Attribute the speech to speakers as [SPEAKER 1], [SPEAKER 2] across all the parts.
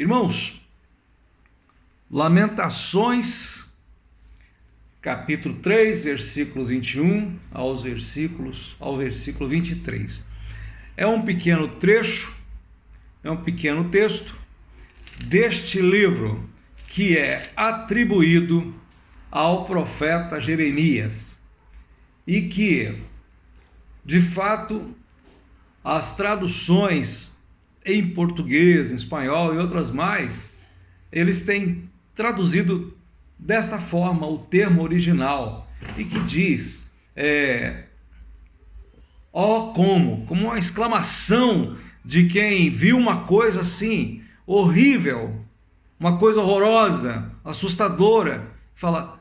[SPEAKER 1] Irmãos, Lamentações, capítulo 3, versículos 21 ao versículo 23. É um pequeno trecho, é um pequeno texto deste livro que é atribuído ao profeta Jeremias e que, de fato, as traduções em português, em espanhol e outras mais, eles têm traduzido desta forma o termo original, e que diz, como uma exclamação de quem viu uma coisa assim, horrível, uma coisa horrorosa, assustadora, fala,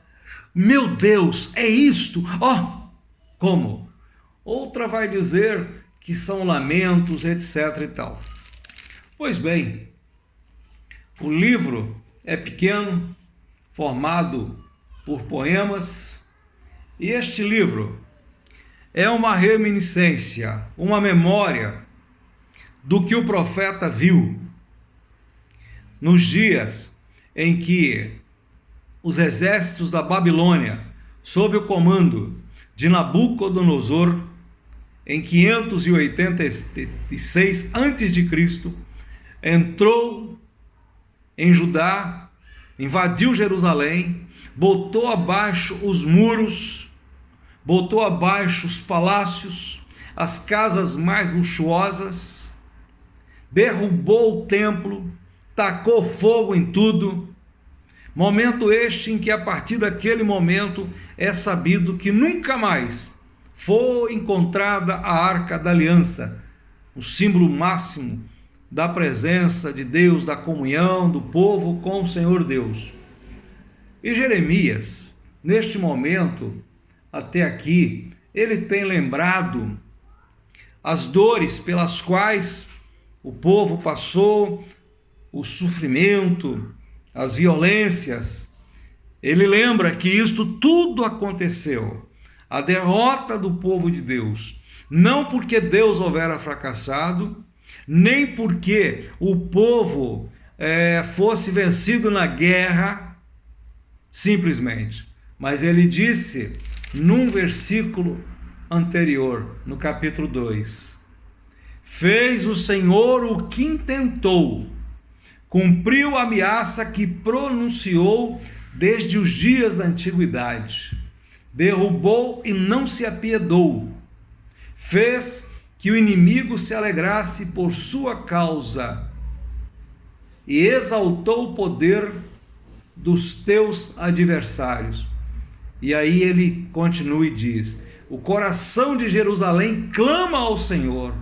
[SPEAKER 1] meu Deus, é isto? Como? Outra vai dizer que são lamentos, etc. e tal. Pois bem, o livro é pequeno, formado por poemas, e este livro é uma reminiscência, uma memória do que o profeta viu nos dias em que os exércitos da Babilônia, sob o comando de Nabucodonosor, em 586 a.C., entrou em Judá, invadiu Jerusalém, botou abaixo os muros, botou abaixo os palácios, as casas mais luxuosas, derrubou o templo, tacou fogo em tudo. Momento este em que, a partir daquele momento, é sabido que nunca mais foi encontrada a Arca da Aliança, o símbolo máximo da presença de Deus, da comunhão do povo com o Senhor Deus. E Jeremias, neste momento, até aqui, ele tem lembrado as dores pelas quais o povo passou, o sofrimento, as violências. Ele lembra que isto tudo aconteceu, a derrota do povo de Deus, não porque Deus houvera fracassado, nem porque o povo fosse vencido na guerra, simplesmente. Mas ele disse, num versículo anterior, no capítulo 2, fez o Senhor o que intentou, cumpriu a ameaça que pronunciou desde os dias da antiguidade, derrubou e não se apiedou, fez que o inimigo se alegrasse por sua causa e exaltou o poder dos teus adversários. E aí ele continua e diz, o coração de Jerusalém clama ao Senhor,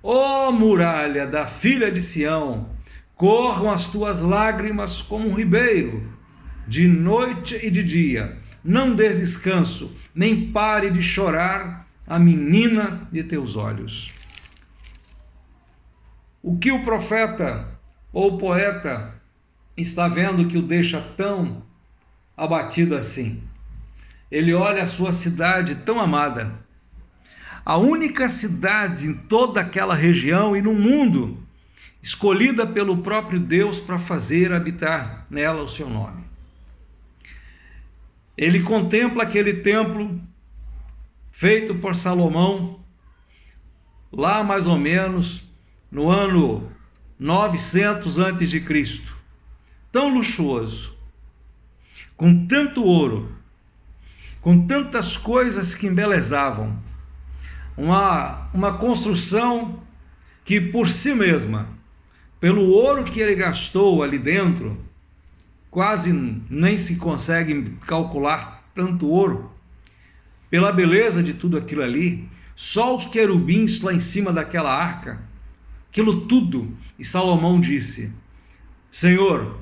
[SPEAKER 1] ó muralha da filha de Sião, corram as tuas lágrimas como um ribeiro, de noite e de dia, não dês descanso, nem pare de chorar a menina de teus olhos. O que o profeta ou o poeta está vendo que o deixa tão abatido assim? Ele olha a sua cidade tão amada, a única cidade em toda aquela região e no mundo, escolhida pelo próprio Deus para fazer habitar nela o seu nome. Ele contempla aquele templo feito por Salomão, lá mais ou menos no ano 900 a.C., tão luxuoso, com tanto ouro, com tantas coisas que embelezavam, uma construção que por si mesma, pelo ouro que ele gastou ali dentro, quase nem se consegue calcular tanto ouro, pela beleza de tudo aquilo ali, só os querubins lá em cima daquela arca, aquilo tudo. E Salomão disse, Senhor,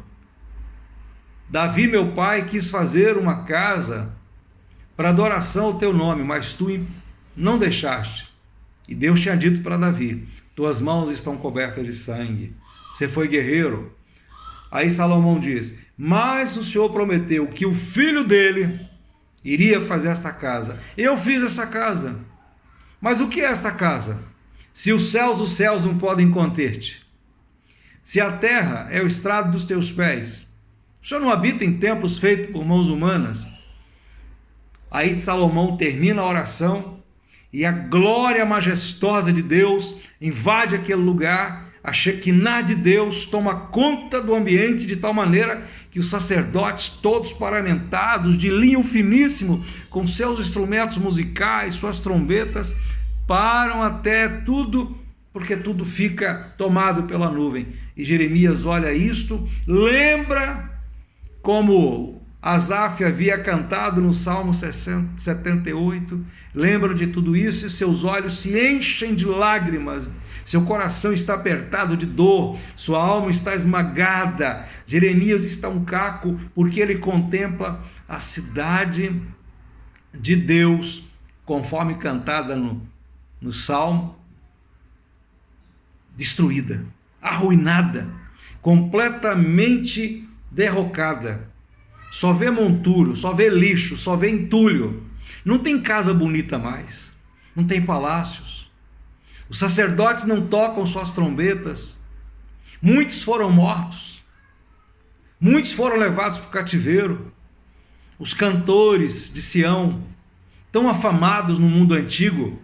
[SPEAKER 1] Davi meu pai quis fazer uma casa para adoração ao teu nome, mas tu não deixaste. E Deus tinha dito para Davi, tuas mãos estão cobertas de sangue, você foi guerreiro. Aí Salomão diz, mas o Senhor prometeu que o filho dele iria fazer esta casa. Eu fiz essa casa. Mas o que é esta casa? Se os céus dos céus não podem conter-te, Se a terra é o estrado dos teus pés, o Senhor não habita em templos feitos por mãos humanas. Aí Salomão termina a oração e a glória majestosa de Deus invade aquele lugar. A Shekinah de Deus toma conta do ambiente de tal maneira que os sacerdotes, todos paramentados, de linho finíssimo, com seus instrumentos musicais, suas trombetas, param até tudo, porque tudo fica tomado pela nuvem. E Jeremias olha isto, lembra como Asaf havia cantado no Salmo 78, lembra de tudo isso e seus olhos se enchem de lágrimas, seu coração está apertado de dor, sua alma está esmagada. Jeremias está um caco porque ele contempla a cidade de Deus, conforme cantada no Salmo, destruída, arruinada, completamente derrocada. Só vê monturo, só vê lixo, só vê entulho. Não tem casa bonita mais, não tem palácios. Os sacerdotes não tocam suas trombetas. Muitos foram mortos. Muitos foram levados para o cativeiro. Os cantores de Sião, tão afamados no mundo antigo,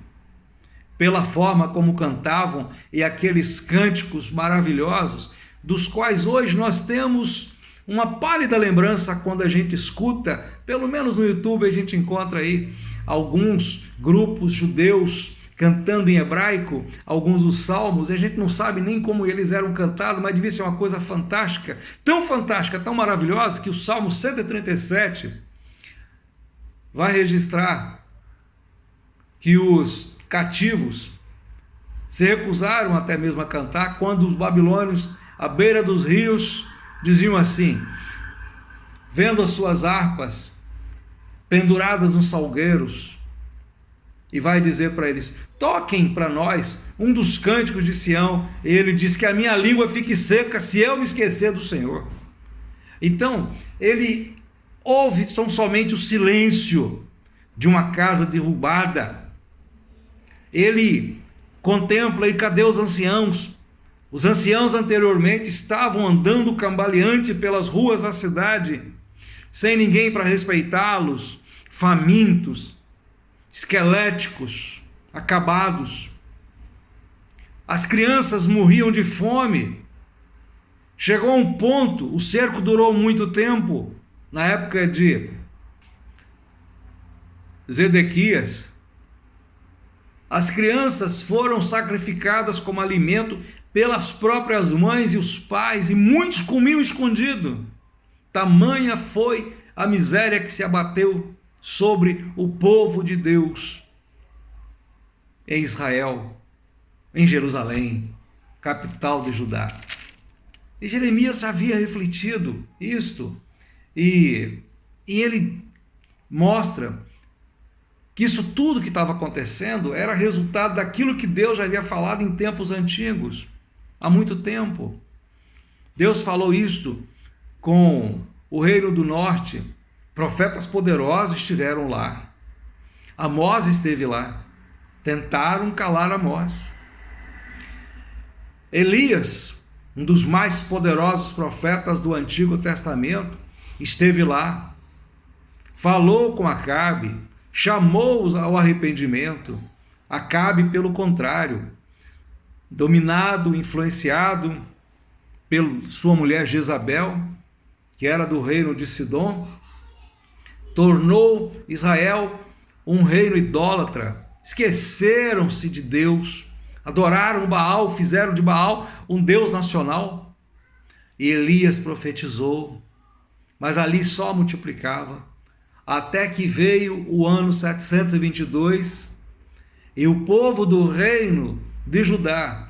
[SPEAKER 1] pela forma como cantavam e aqueles cânticos maravilhosos, dos quais hoje nós temos uma pálida lembrança quando a gente escuta, pelo menos no YouTube a gente encontra aí alguns grupos judeus cantando em hebraico, alguns dos salmos, e a gente não sabe nem como eles eram cantados, mas devia ser uma coisa fantástica, tão maravilhosa, que o Salmo 137 vai registrar que os cativos se recusaram até mesmo a cantar, quando os babilônios, à beira dos rios, diziam assim, vendo as suas harpas penduradas nos salgueiros, e vai dizer para eles, toquem para nós um dos cânticos de Sião. E ele diz que a minha língua fique seca se eu me esquecer do Senhor. Então, ele ouve tão somente o silêncio de uma casa derrubada. Ele contempla, e cadê os anciãos? Os anciãos anteriormente estavam andando cambaleante pelas ruas da cidade, sem ninguém para respeitá-los, famintos, esqueléticos, acabados. As crianças morriam de fome. Chegou a um ponto, o cerco durou muito tempo, na época de Zedequias. As crianças foram sacrificadas como alimento pelas próprias mães e os pais, e muitos comiam escondido. Tamanha foi a miséria que se abateu sobre o povo de Deus em Israel, em Jerusalém, capital de Judá. E Jeremias havia refletido isto, e ele mostra que isso tudo que estava acontecendo era resultado daquilo que Deus já havia falado em tempos antigos, há muito tempo. Deus falou isto com o reino do norte. Profetas poderosos estiveram lá. Amós esteve lá. Tentaram calar Amós. Elias, um dos mais poderosos profetas do Antigo Testamento, esteve lá. Falou com Acabe, chamou-os ao arrependimento. Acabe, pelo contrário, dominado, influenciado pela sua mulher Jezabel, que era do reino de Sidom, tornou Israel um reino idólatra. Esqueceram-se de Deus, adoraram Baal, fizeram de Baal um Deus nacional. E Elias profetizou, mas ali só multiplicava, até que veio o ano 722, e o povo do reino de Judá,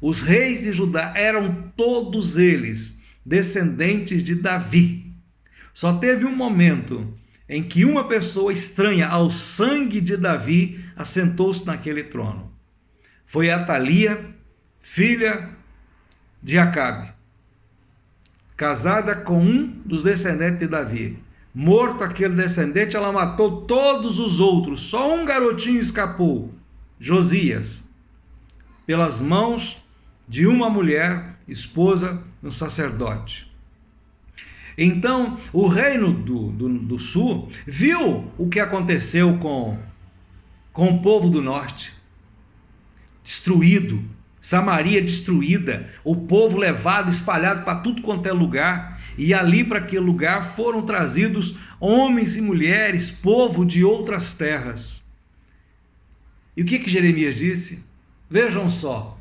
[SPEAKER 1] os reis de Judá, eram todos eles descendentes de Davi. Só teve um momento em que uma pessoa estranha ao sangue de Davi assentou-se naquele trono. Foi Atalia, filha de Acabe, casada com um dos descendentes de Davi. Morto aquele descendente, ela matou todos os outros. Só um garotinho escapou, Josias, pelas mãos de uma mulher esposa de um sacerdote. Então, o reino do sul viu o que aconteceu com o povo do norte, destruído, Samaria destruída, o povo levado, espalhado para tudo quanto é lugar, e ali para aquele lugar foram trazidos homens e mulheres, povo de outras terras. E o que Jeremias disse? Vejam só,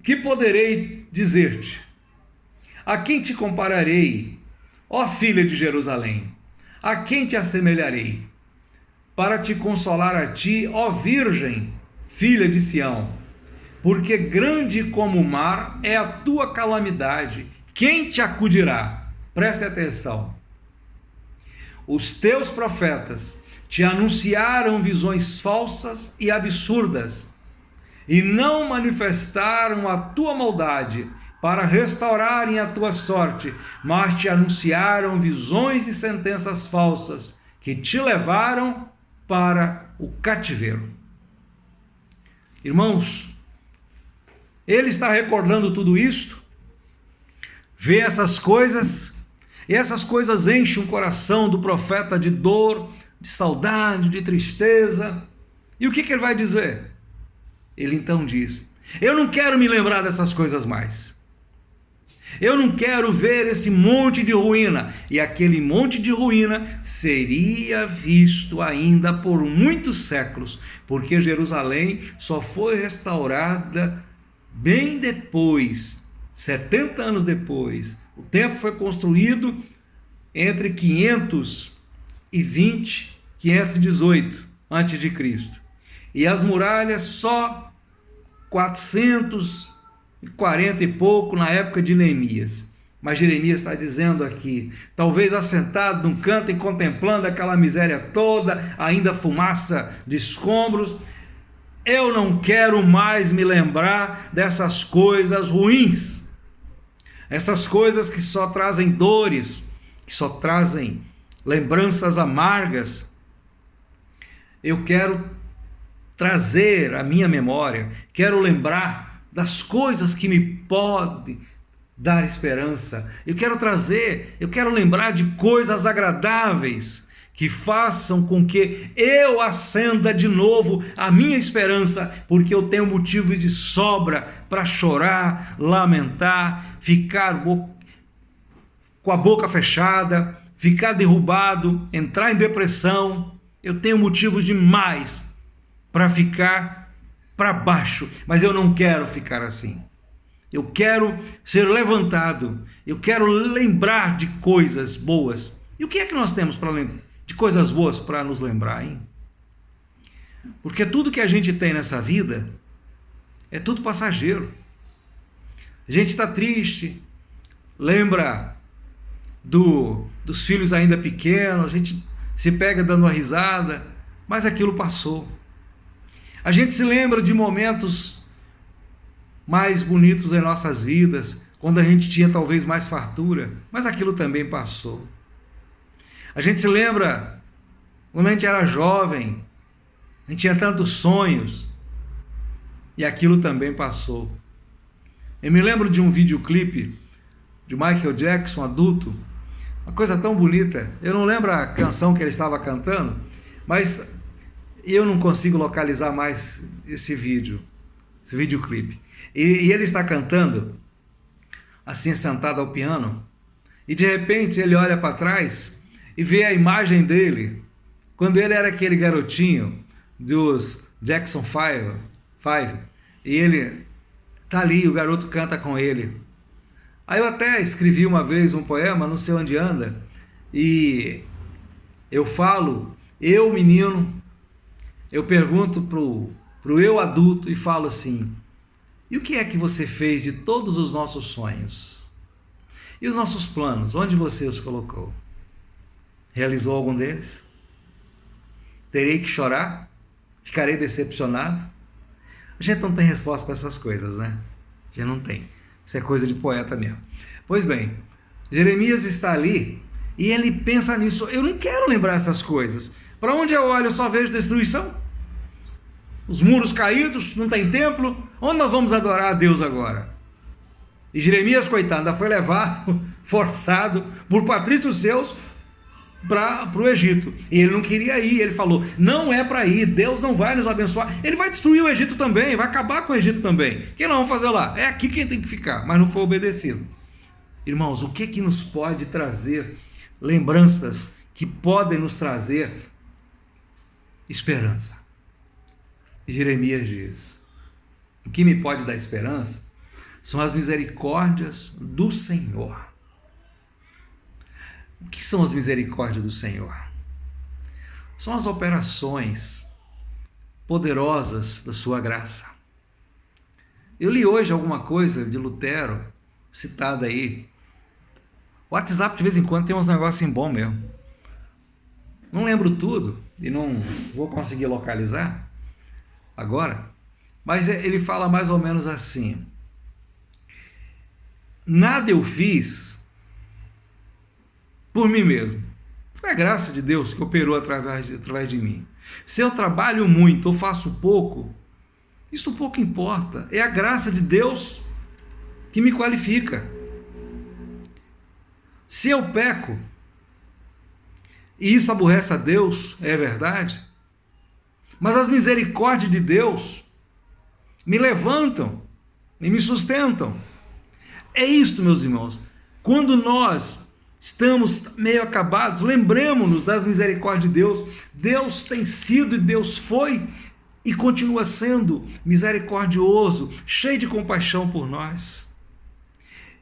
[SPEAKER 1] que poderei dizer-te? A quem te compararei, ó filha de Jerusalém? A quem te assemelharei? Para te consolar a ti, ó virgem, filha de Sião, porque grande como o mar é a tua calamidade. Quem te acudirá? Preste atenção. Os teus profetas te anunciaram visões falsas e absurdas, e não manifestaram a tua maldade para restaurarem a tua sorte, mas te anunciaram visões e sentenças falsas, que te levaram para o cativeiro. Irmãos, ele está recordando tudo isto, vê essas coisas, e essas coisas enchem o coração do profeta de dor, de saudade, de tristeza. E o que ele vai dizer? Ele então diz: eu não quero me lembrar dessas coisas mais. Eu não quero ver esse monte de ruína. E aquele monte de ruína seria visto ainda por muitos séculos, porque Jerusalém só foi restaurada bem depois, 70 anos depois. O templo foi construído entre 520 e 518 a.C. E as muralhas só 440 e pouco na época de Neemias. Mas Jeremias está dizendo aqui, talvez assentado num canto e contemplando aquela miséria toda, ainda fumaça de escombros, eu não quero mais me lembrar dessas coisas ruins, essas coisas que só trazem dores, que só trazem lembranças amargas. Eu quero trazer à minha memória, quero lembrar das coisas que me podem dar esperança. Eu quero lembrar de coisas agradáveis que façam com que eu acenda de novo a minha esperança, porque eu tenho motivos de sobra para chorar, lamentar, ficar com a boca fechada, ficar derrubado, entrar em depressão. Eu tenho motivos demais para ficar para baixo, mas eu não quero ficar assim. Eu quero ser levantado, eu quero lembrar de coisas boas. E o que é que nós temos de coisas boas para nos lembrar, hein? Porque tudo que a gente tem nessa vida é tudo passageiro. A gente está triste, lembra dos filhos ainda pequenos, a gente se pega dando uma risada, mas aquilo passou. A gente se lembra de momentos mais bonitos em nossas vidas, quando a gente tinha talvez mais fartura, mas aquilo também passou. A gente se lembra quando a gente era jovem, a gente tinha tantos sonhos, e aquilo também passou. Eu me lembro de um videoclipe de Michael Jackson, adulto, uma coisa tão bonita. Eu não lembro a canção que ele estava cantando, mas eu não consigo localizar mais esse videoclipe. E ele está cantando, assim, sentado ao piano, e de repente ele olha para trás e vê a imagem dele, quando ele era aquele garotinho dos Jackson 5, e ele está ali, o garoto canta com ele. Aí eu até escrevi uma vez um poema, Não Sei Onde Anda, e eu falo, eu menino, eu pergunto pro eu adulto e falo assim: e o que é que você fez de todos os nossos sonhos? E os nossos planos, onde você os colocou? Realizou algum deles? Terei que chorar? Ficarei decepcionado? A gente não tem resposta para essas coisas, né? A gente não tem. Isso é coisa de poeta mesmo. Pois bem, Jeremias está ali e ele pensa nisso. Eu não quero lembrar essas coisas. Para onde eu olho, eu só vejo destruição. Os muros caídos, não tem templo. Onde nós vamos adorar a Deus agora? E Jeremias, coitado, ainda foi levado, forçado por patrícios seus para o Egito. E ele não queria ir, ele falou, não é para ir, Deus não vai nos abençoar, ele vai destruir o Egito também, vai acabar com o Egito também. O que nós vamos fazer lá? É aqui quem tem que ficar, mas não foi obedecido. Irmãos, o que nos pode trazer lembranças que podem nos trazer esperança? Jeremias diz, o que me pode dar esperança são as misericórdias do Senhor. O que são as misericórdias do Senhor? São as operações poderosas da sua graça. Eu li hoje alguma coisa de Lutero, citada aí. O WhatsApp de vez em quando tem uns negócios bons mesmo. Não lembro tudo e não vou conseguir localizar agora, mas ele fala mais ou menos assim: nada eu fiz por mim mesmo, foi a graça de Deus que operou através de mim. Se eu trabalho muito ou faço pouco, isso pouco importa, é a graça de Deus que me qualifica. Se eu peco e isso aborrece a Deus, é verdade, mas as misericórdias de Deus me levantam e me sustentam. É isto, meus irmãos. Quando nós estamos meio acabados, lembremos-nos das misericórdias de Deus. Deus tem sido e Deus foi e continua sendo misericordioso, cheio de compaixão por nós.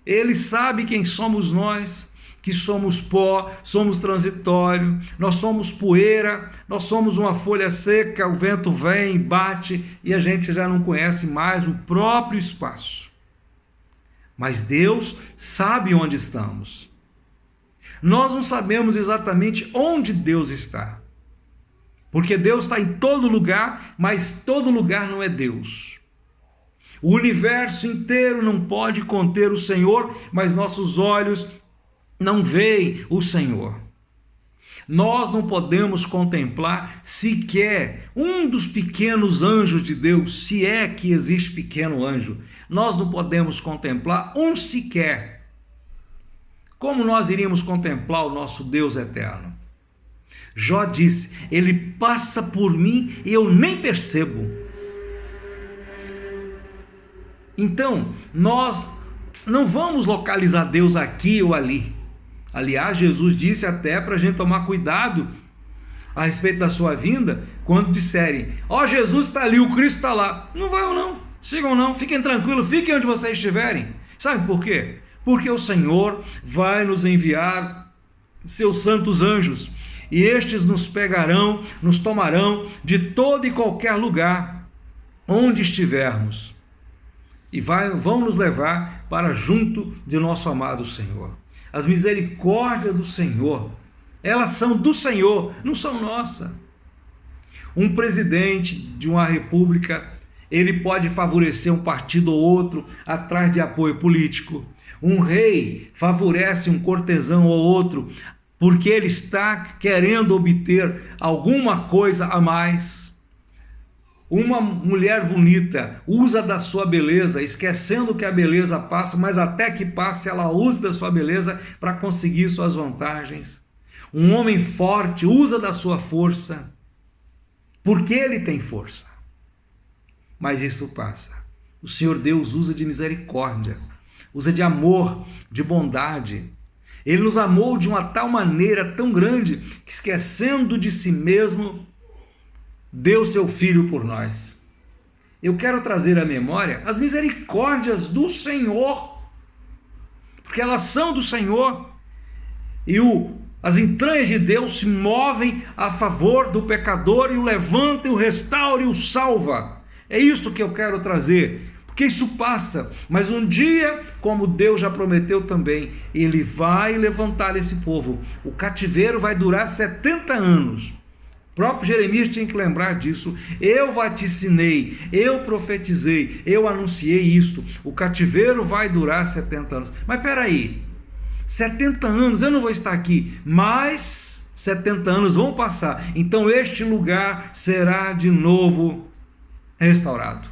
[SPEAKER 1] Ele sabe quem somos nós, que somos pó, somos transitório, nós somos poeira, nós somos uma folha seca, o vento vem, bate e a gente já não conhece mais o próprio espaço. Mas Deus sabe onde estamos. Nós não sabemos exatamente onde Deus está, porque Deus está em todo lugar, mas todo lugar não é Deus. O universo inteiro não pode conter o Senhor, mas nossos olhos não veem o Senhor. Nós não podemos contemplar sequer um dos pequenos anjos de Deus, se é que existe pequeno anjo. Nós não podemos contemplar um sequer. Como nós iríamos contemplar o nosso Deus eterno? Jó disse, ele passa por mim e eu nem percebo. Então, nós não vamos localizar Deus aqui ou ali. Aliás, Jesus disse até para a gente tomar cuidado a respeito da sua vinda, quando disserem, ó, Jesus está ali, o Cristo está lá. Não vão não, sigam não, fiquem tranquilos, fiquem onde vocês estiverem. Sabe por quê? Porque o Senhor vai nos enviar seus santos anjos, e estes nos pegarão, nos tomarão de todo e qualquer lugar onde estivermos, e vão nos levar para junto de nosso amado Senhor. As misericórdias do Senhor, elas são do Senhor, não são nossas. Um presidente de uma república, ele pode favorecer um partido ou outro atrás de apoio político. Um rei favorece um cortesão ou outro porque ele está querendo obter alguma coisa a mais. Uma mulher bonita usa da sua beleza, esquecendo que a beleza passa, mas até que passe ela usa da sua beleza para conseguir suas vantagens. Um homem forte usa da sua força, porque ele tem força. Mas isso passa. O Senhor Deus usa de misericórdia, usa de amor, de bondade. Ele nos amou de uma tal maneira tão grande que, esquecendo de si mesmo, deu seu Filho por nós. Eu quero trazer à memória as misericórdias do Senhor, porque elas são do Senhor, e as entranhas de Deus se movem a favor do pecador e o levanta, e o restaura e o salva. É isso que eu quero trazer, porque isso passa, mas um dia, como Deus já prometeu também, Ele vai levantar esse povo. O cativeiro vai durar 70 anos. O próprio Jeremias tinha que lembrar disso. Eu vaticinei, eu profetizei, eu anunciei isto. O cativeiro vai durar 70 anos. Mas espera aí, 70 anos eu não vou estar aqui, mas 70 anos vão passar. Então este lugar será de novo restaurado.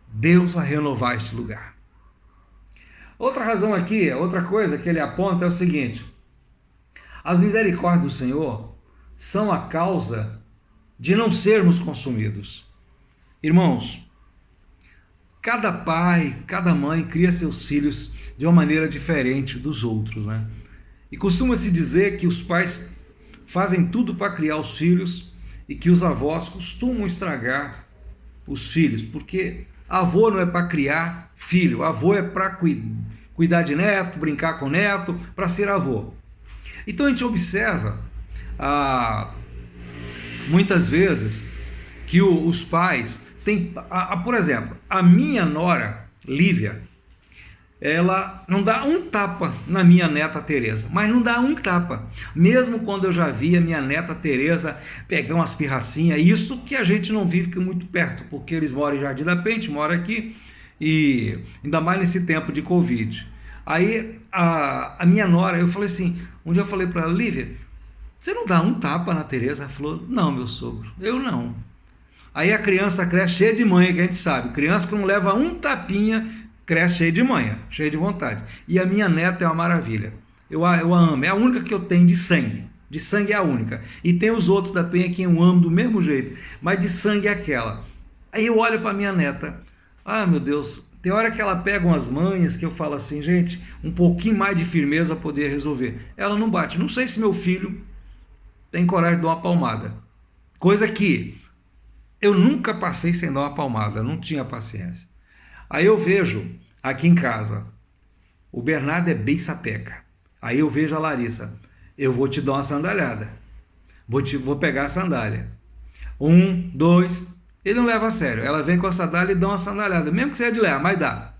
[SPEAKER 1] Deus vai renovar este lugar. Outra razão aqui, outra coisa que ele aponta é o seguinte: as misericórdias do Senhor são a causa de não sermos consumidos. Irmãos, cada pai, cada mãe cria seus filhos de uma maneira diferente dos outros, né? E costuma-se dizer que os pais fazem tudo para criar os filhos e que os avós costumam estragar os filhos, porque avô não é para criar filho, avô é para cuidar de neto, brincar com neto, para ser avô. Então a gente observa muitas vezes que os pais têm, por exemplo, a minha nora Lívia, ela não dá um tapa na minha neta Teresa, mas não dá um tapa, mesmo quando eu já vi a minha neta Teresa pegar umas pirracinhas, isso que a gente não vive muito perto, porque eles moram em Jardim da Penha, moram aqui, e ainda mais nesse tempo de Covid. Aí a minha nora, eu falei assim, um dia eu falei para ela: Lívia, você não dá um tapa na Teresa? Ela falou: não, meu sogro, eu não. Aí a criança cresce cheia de manha, que a gente sabe, criança que não leva um tapinha cresce cheia de manha, cheia de vontade. E a minha neta é uma maravilha, eu a amo, é a única que eu tenho de sangue é a única, e tem os outros da Penha que eu amo do mesmo jeito, mas de sangue é aquela. Aí eu olho para minha neta, meu Deus, tem hora que ela pega umas manhas que eu falo assim, gente, um pouquinho mais de firmeza poder resolver. Ela não bate. Não sei se meu filho tem coragem de dar uma palmada, coisa que eu nunca passei sem dar uma palmada, não tinha paciência. Aí eu vejo aqui em casa, o Bernardo é bem sapeca. Aí eu vejo a Larissa: eu vou te dar uma sandalhada, vou pegar a sandália. 1, 2, ele não leva a sério. Ela vem com a sandália e dá uma sandalhada, mesmo que seja de leve, mas dá.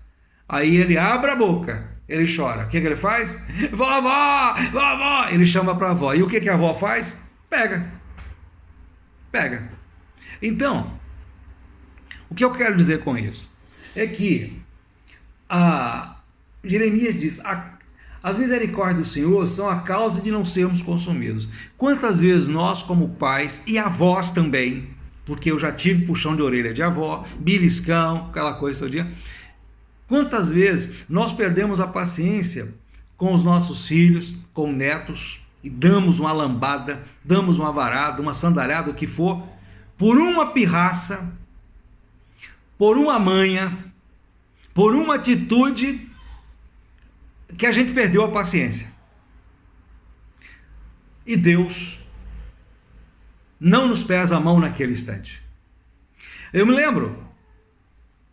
[SPEAKER 1] Aí ele abre a boca, ele chora. O que ele faz? Vovó, vovó! Ele chama para a avó. E o que a avó faz? Pega. Então, o que eu quero dizer com isso é que Jeremias diz: as misericórdias do Senhor são a causa de não sermos consumidos. Quantas vezes nós, como pais, e avós também, porque eu já tive puxão de orelha de avó, beliscão, aquela coisa todo dia, quantas vezes nós perdemos a paciência com os nossos filhos, com netos, e damos uma lambada, damos uma varada, uma sandalhada, o que for, por uma pirraça, por uma manha, por uma atitude que a gente perdeu a paciência. E Deus não nos pesa a mão naquele instante. Eu me lembro,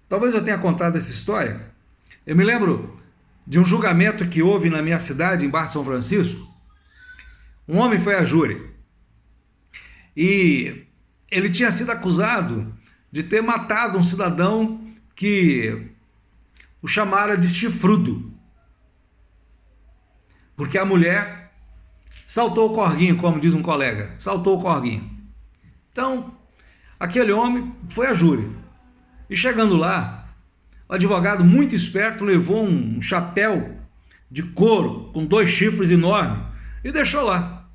[SPEAKER 1] talvez eu tenha contado essa história, eu me lembro de um julgamento que houve na minha cidade, em Barra de São Francisco. Um homem foi a júri e ele tinha sido acusado de ter matado um cidadão que o chamara de chifrudo, porque a mulher saltou o corguinho, como diz um colega, saltou o corguinho. Então, aquele homem foi a júri, e chegando lá, o advogado muito esperto levou um chapéu de couro com 2 chifres enormes e deixou lá.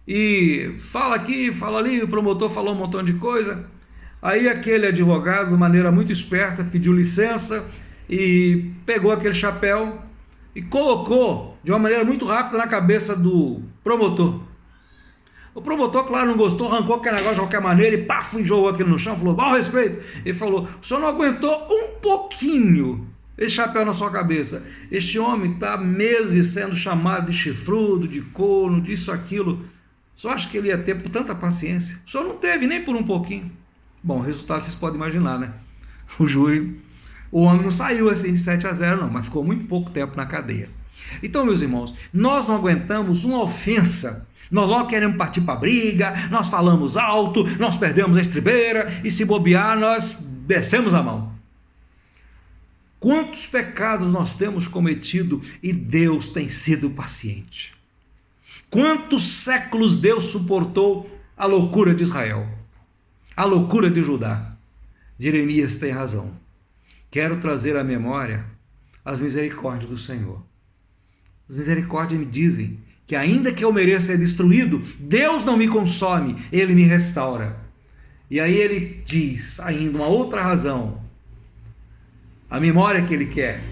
[SPEAKER 1] E fala aqui, fala ali, o promotor falou um montão de coisa. Aí aquele advogado, de maneira muito esperta, pediu licença e pegou aquele chapéu e colocou de uma maneira muito rápida na cabeça do promotor. O promotor, claro, não gostou, arrancou aquele negócio de qualquer maneira e paf, jogou aquilo no chão, falou: mal respeito. Ele falou: o senhor não aguentou um pouquinho esse chapéu na sua cabeça. Este homem está meses sendo chamado de chifrudo, de corno, disso, aquilo. Só acha que ele ia ter por tanta paciência? O senhor não teve nem por um pouquinho. Bom, o resultado vocês podem imaginar, né? O júri, o homem não saiu assim de 7-0 não, mas ficou muito pouco tempo na cadeia. Então, meus irmãos, nós não aguentamos uma ofensa, nós logo queremos partir para a briga, nós falamos alto, nós perdemos a estribeira e se bobear nós descemos a mão. Quantos pecados nós temos cometido e Deus tem sido paciente? Quantos séculos Deus suportou a loucura de Israel, a loucura de Judá? Jeremias tem razão. Quero trazer à memória as misericórdias do Senhor. As misericórdias me dizem que ainda que eu mereça ser destruído, Deus não me consome, Ele me restaura. E aí ele diz ainda uma outra razão, a memória que ele quer,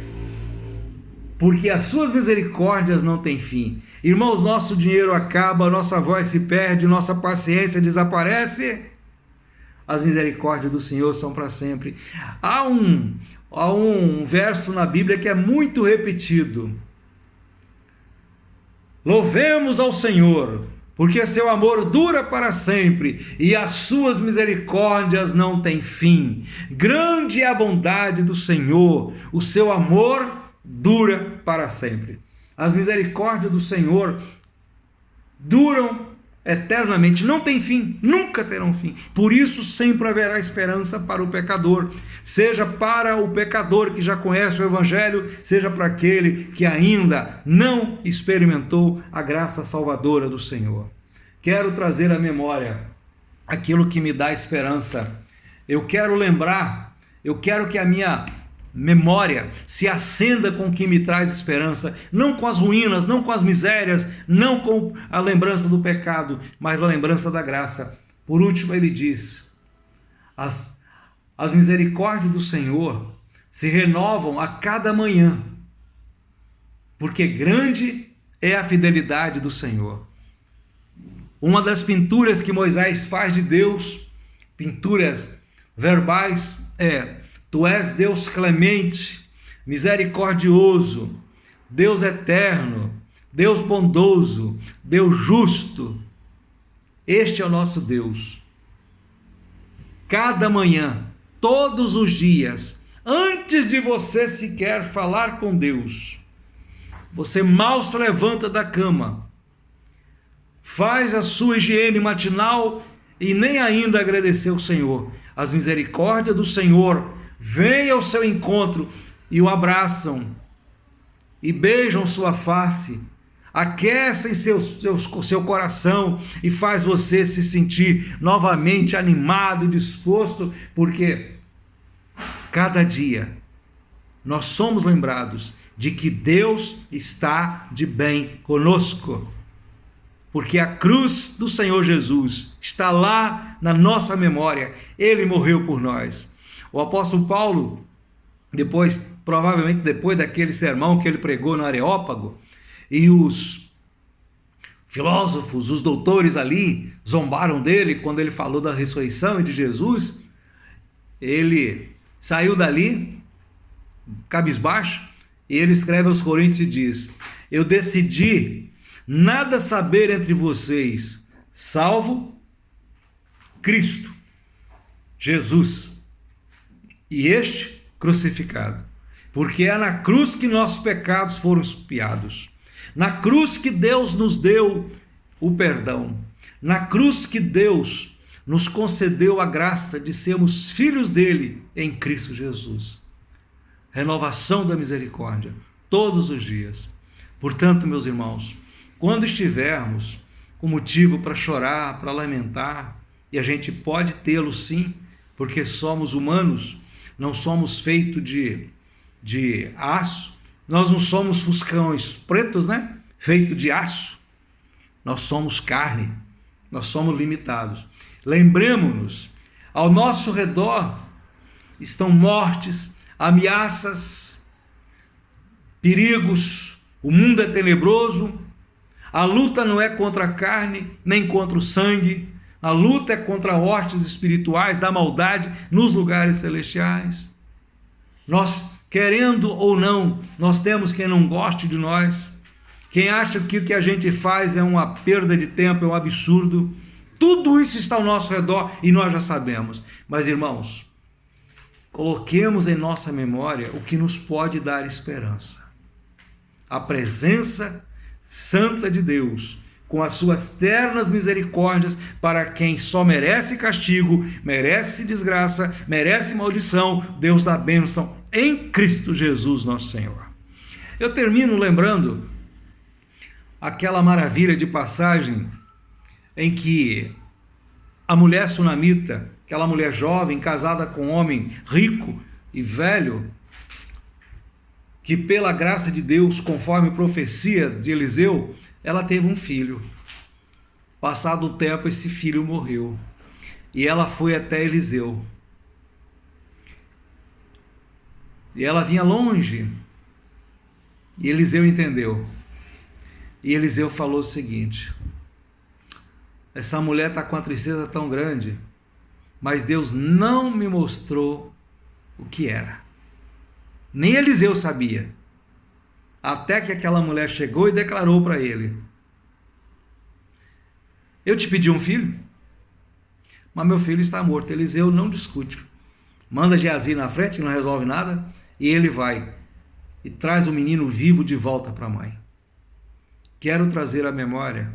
[SPEAKER 1] porque as suas misericórdias não têm fim. Irmãos, nosso dinheiro acaba, nossa voz se perde, nossa paciência desaparece. As misericórdias do Senhor são para sempre. Há um verso na Bíblia que é muito repetido. Louvemos ao Senhor, porque seu amor dura para sempre e as suas misericórdias não têm fim. Grande é a bondade do Senhor, o seu amor dura para sempre. As misericórdias do Senhor duram eternamente, não tem fim, nunca terão fim. Por isso sempre haverá esperança para o pecador, seja para o pecador que já conhece o Evangelho, seja para aquele que ainda não experimentou a graça salvadora do Senhor. Quero trazer à memória aquilo que me dá esperança. Eu quero lembrar, eu quero que a minha memória se acenda com o que me traz esperança, não com as ruínas, não com as misérias, não com a lembrança do pecado, mas a lembrança da graça. Por último, ele diz: as misericórdias do Senhor se renovam a cada manhã, porque grande é a fidelidade do Senhor. Uma das pinturas que Moisés faz de Deus, pinturas verbais, é: Tu és Deus clemente, misericordioso, Deus eterno, Deus bondoso, Deus justo. Este é o nosso Deus. Cada manhã, todos os dias, antes de você sequer falar com Deus, você mal se levanta da cama, faz a sua higiene matinal e nem ainda agradeceu o Senhor. As misericórdias do Senhor vêm ao seu encontro e o abraçam, e beijam sua face, aquecem seu coração e faz você se sentir novamente animado e disposto, porque cada dia nós somos lembrados de que Deus está de bem conosco, porque a cruz do Senhor Jesus está lá na nossa memória, Ele morreu por nós. O apóstolo Paulo, provavelmente depois daquele sermão que ele pregou no Areópago, e os filósofos, os doutores ali, zombaram dele quando ele falou da ressurreição e de Jesus, ele saiu dali, cabisbaixo, e ele escreve aos Coríntios e diz: eu decidi nada saber entre vocês, salvo Cristo, Jesus, e este crucificado, porque é na cruz que nossos pecados foram expiados, na cruz que Deus nos deu o perdão, na cruz que Deus nos concedeu a graça de sermos filhos dele em Cristo Jesus. Renovação da misericórdia todos os dias. Portanto, meus irmãos, quando estivermos com motivo para chorar, para lamentar, e a gente pode tê-lo sim, porque somos humanos, não somos feitos de aço, nós não somos fuscões pretos, né? Feito de aço. Nós somos carne, nós somos limitados. Lembremos-nos, ao nosso redor estão mortes, ameaças, perigos, o mundo é tenebroso, a luta não é contra a carne, nem contra o sangue, a luta é contra hostes espirituais da maldade nos lugares celestiais. Nós, querendo ou não, nós temos quem não goste de nós, quem acha que o que a gente faz é uma perda de tempo, é um absurdo. Tudo isso está ao nosso redor e nós já sabemos. Mas, irmãos, coloquemos em nossa memória o que nos pode dar esperança. A presença santa de Deus, com as suas ternas misericórdias para quem só merece castigo, merece desgraça, merece maldição. Deus dá bênção em Cristo Jesus, nosso Senhor. Eu termino lembrando aquela maravilha de passagem em que a mulher sunamita, aquela mulher jovem, casada com um homem rico e velho, que pela graça de Deus, conforme profecia de Eliseu, ela teve um filho. Passado o tempo, esse filho morreu. E ela foi até Eliseu. E ela vinha longe. E Eliseu entendeu. E Eliseu falou o seguinte: essa mulher está com uma tristeza tão grande, mas Deus não me mostrou o que era. Nem Eliseu sabia. Até que aquela mulher chegou e declarou para ele: eu te pedi um filho, mas meu filho está morto. Eliseu não discute. Manda Geazi na frente, não resolve nada, e ele vai e traz o menino vivo de volta para a mãe. Quero trazer à memória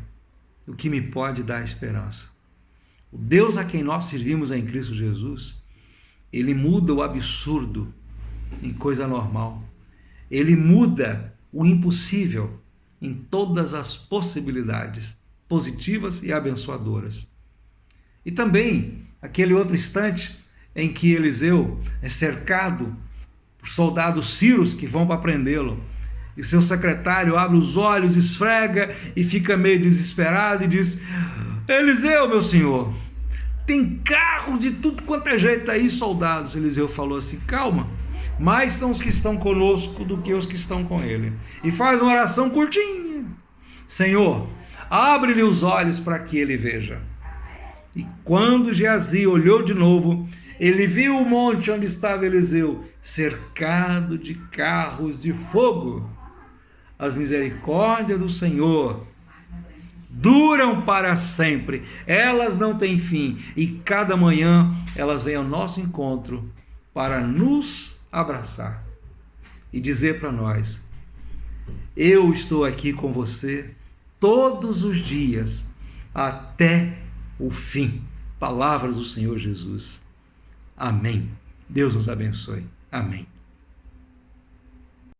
[SPEAKER 1] o que me pode dar esperança. O Deus a quem nós servimos em Cristo Jesus, ele muda o absurdo em coisa normal. Ele muda o impossível em todas as possibilidades positivas e abençoadoras. E também aquele outro instante em que Eliseu é cercado por soldados sírios que vão para prendê-lo. E seu secretário abre os olhos, esfrega e fica meio desesperado e diz: Eliseu, meu senhor, tem carros de tudo quanto é jeito aí, soldados. Eliseu falou assim: calma, mais são os que estão conosco do que os que estão com ele. E faz uma oração curtinha: Senhor, abre-lhe os olhos para que ele veja. E quando Geazi olhou de novo, ele viu o monte onde estava Eliseu, cercado de carros de fogo. As misericórdias do Senhor duram para sempre, elas não têm fim, e cada manhã elas vêm ao nosso encontro para nos abraçar e dizer para nós: eu estou aqui com você todos os dias até o fim. Palavras do Senhor Jesus. Amém. Deus nos abençoe. Amém.